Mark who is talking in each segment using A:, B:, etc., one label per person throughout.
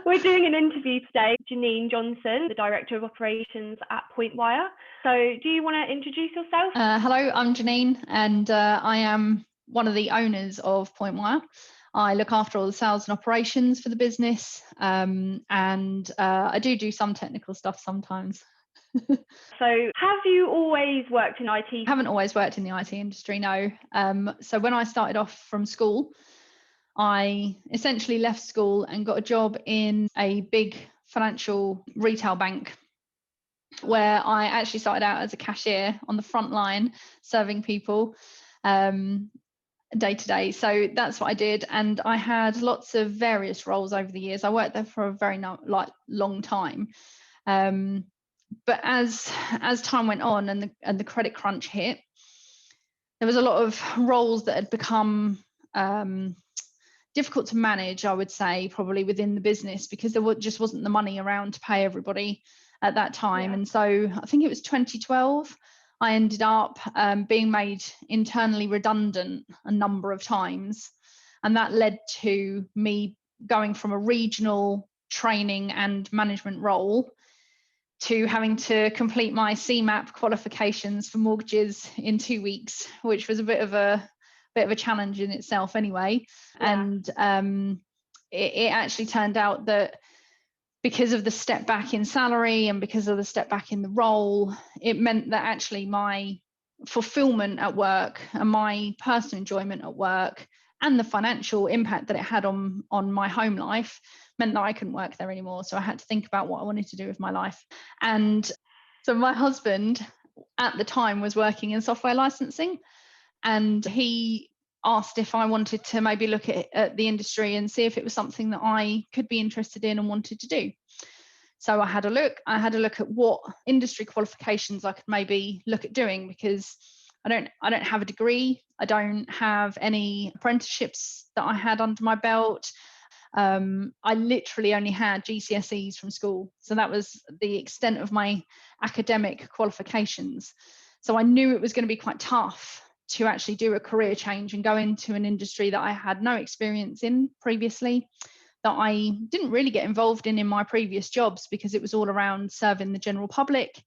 A: We're doing an interview today with Genine Johnson, the Director of Operations at PointWire. So do you want to introduce yourself?
B: Hello, I'm Genine, and I am one of the owners of PointWire. I look after all the sales and operations for the business, and I do some technical stuff sometimes.
A: So have you always worked in IT?
B: I haven't always worked in the IT industry, no. So when I started off from school, I essentially left school and got a job in a big financial retail bank, where I actually started out as a cashier on the front line, serving people day to day. So that's what I did, and I had lots of various roles over the years. I worked there for a very long time. But as time went on and the credit crunch hit, there was a lot of roles that had become difficult to manage, I would say, probably within the business, because there just wasn't the money around to pay everybody at that time. Yeah. And so I think it was 2012, I ended up being made internally redundant a number of times. And that led to me going from a regional training and management role to having to complete my CMAP qualifications for mortgages in 2 weeks, which was a bit of a challenge in itself anyway. Yeah. And it actually turned out that because of the step back in salary and because of the step back in the role, it meant that actually my fulfillment at work and my personal enjoyment at work and the financial impact that it had on my home life meant that I couldn't work there anymore. So I had to think about what I wanted to do with my life. And so my husband at the time was working in software licensing, and he asked if I wanted to maybe look at the industry and see if it was something that I could be interested in and wanted to do. So I had a look at what industry qualifications I could maybe look at doing, because I don't have a degree. I don't have any apprenticeships that I had under my belt. I literally only had GCSEs from school. So that was the extent of my academic qualifications. So I knew it was going to be quite tough to actually do a career change and go into an industry that I had no experience in previously, that I didn't really get involved in my previous jobs, because it was all around serving the general public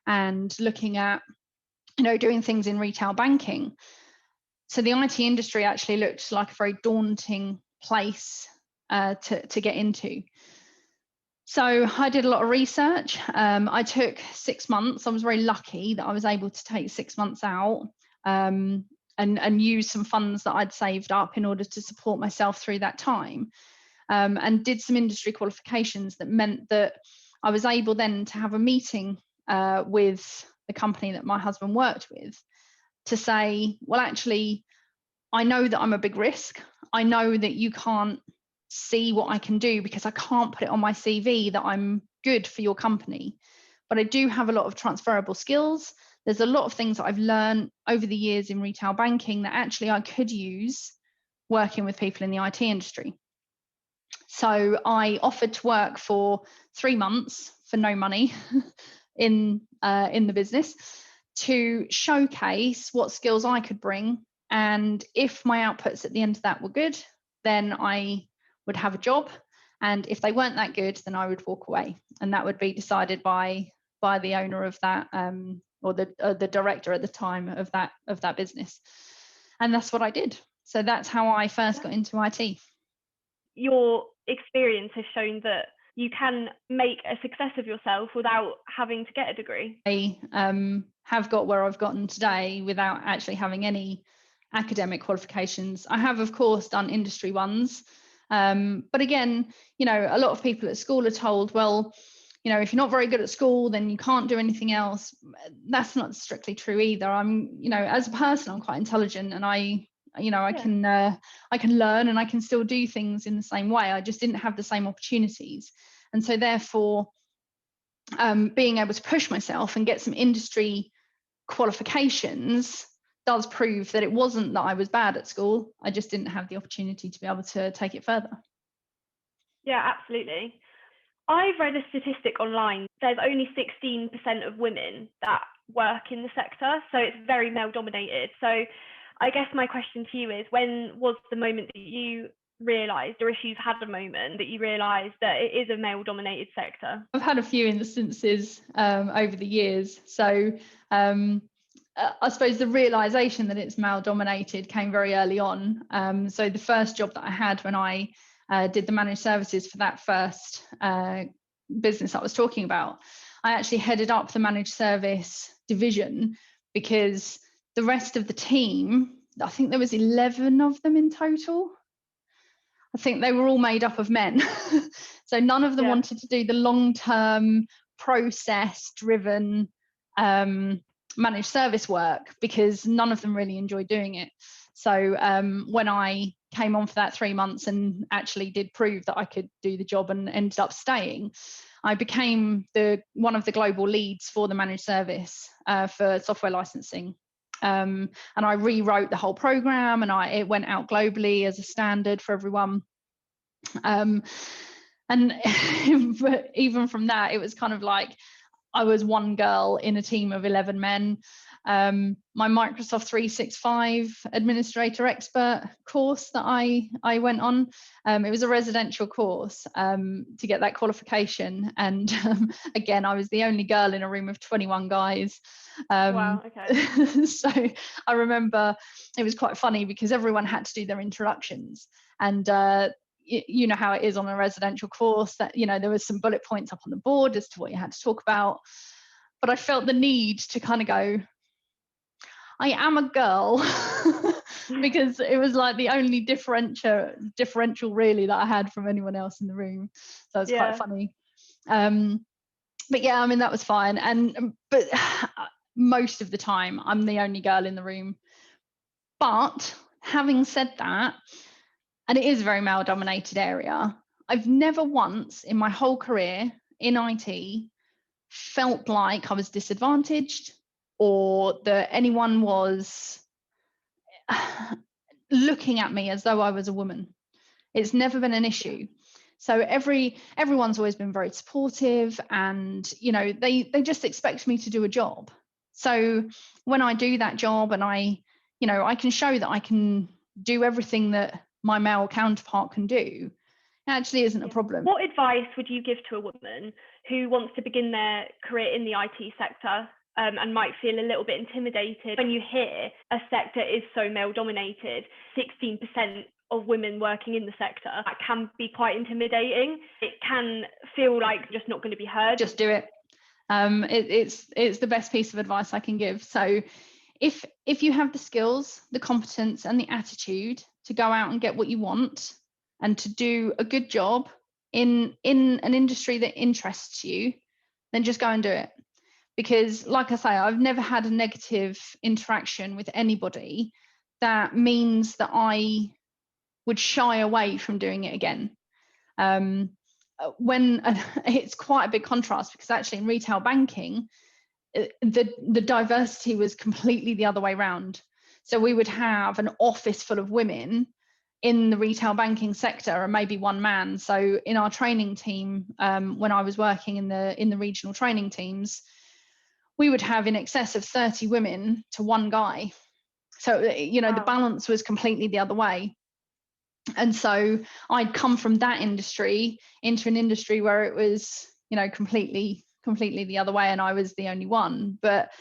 B: and looking at, doing things in retail banking. So the IT industry actually looked like a very daunting place to get into. So I did a lot of research. I took 6 months. I was very lucky that I was able to take 6 months out and use some funds that I'd saved up in order to support myself through that time, and did some industry qualifications that meant that I was able then to have a meeting with the company that my husband worked with to say, well, actually, I know that I'm a big risk. I know that you can't see what I can do because I can't put it on my CV that I'm good for your company, but I do have a lot of transferable skills. There's a lot of things that I've learned over the years in retail banking that actually I could use working with people in the IT industry. So I offered to work for 3 months for no money in the business to showcase what skills I could bring. And if my outputs at the end of that were good, then I would have a job. And if they weren't that good, then I would walk away. And that would be decided by the owner of that, or the director at the time of that business. And that's what I did. So that's how I first got into IT.
A: Your experience has shown that you can make a success of yourself without having to get a degree.
B: I have got where I've gotten today without actually having any academic qualifications. I have, of course, done industry ones. But again, a lot of people at school are told, well, if you're not very good at school, then you can't do anything else. That's not strictly true either. I'm, as a person, I'm quite intelligent, and I can learn, and I can still do things in the same way. I just didn't have the same opportunities. And so therefore, being able to push myself and get some industry qualifications does prove that it wasn't that I was bad at school. I just didn't have the opportunity to be able to take it further.
A: Yeah, absolutely. I've read a statistic online. There's only 16% of women that work in the sector, so it's very male dominated. So I guess my question to you is, when was the moment that you realised, or if you've had a moment that you realised that it is a male-dominated sector?
B: I've had a few instances over the years. So I suppose the realisation that it's male-dominated came very early on. So the first job that I had when I did the managed services for that first business I was talking about, I actually headed up the managed service division, because the rest of the team, I think there was 11 of them in total. I think they were all made up of men. So none of them wanted to do the long-term process-driven managed service work, because none of them really enjoyed doing it. So when I came on for that 3 months and actually did prove that I could do the job and ended up staying, I became one of the global leads for the managed service for software licensing. And I rewrote the whole program, and it went out globally as a standard for everyone. And but even from that, it was kind of like I was one girl in a team of 11 men. My Microsoft 365 administrator expert course that I went on, it was a residential course to get that qualification. And again, I was the only girl in a room of 21 guys.
A: Wow, okay.
B: So I remember it was quite funny, because everyone had to do their introductions. And you know how it is on a residential course, that, you know, there was some bullet points up on the board as to what you had to talk about. But I felt the need to kind of go, I am a girl, because it was like the only differential really that I had from anyone else in the room. So it's quite funny. But yeah, I mean, that was fine. But most of the time I'm the only girl in the room. But having said that, and it is a very male dominated area, I've never once in my whole career in IT felt like I was disadvantaged, or that anyone was looking at me as though I was a woman. It's never been an issue. So everyone's always been very supportive, and, you know, they just expect me to do a job. So when I do that job and I can show that I can do everything that my male counterpart can do, it actually isn't a problem.
A: What advice would you give to a woman who wants to begin their career in the IT sector and might feel a little bit intimidated when you hear a sector is so male dominated, 16% of women working in the sector? That can be quite intimidating. It can feel like just not going to be heard.
B: Just do it. It's the best piece of advice I can give. So if you have the skills, the competence and the attitude to go out and get what you want, and to do a good job in an industry that interests you, then just go and do it. Because like I say, I've never had a negative interaction with anybody that means that I would shy away from doing it again. When it's quite a big contrast, because actually in retail banking, the diversity was completely the other way around. So we would have an office full of women in the retail banking sector, and maybe one man. So in our training team, when I was working in the regional training teams, we would have in excess of 30 women to one guy. So, you know, wow. The balance was completely the other way. And so I'd come from that industry into an industry where it was, you know, completely the other way, and I was the only one. But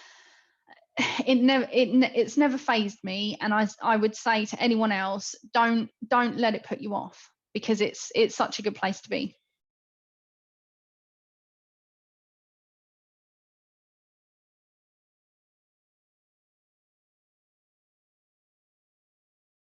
B: it's never fazed me, and I would say to anyone else, don't let it put you off, because it's such a good place to be.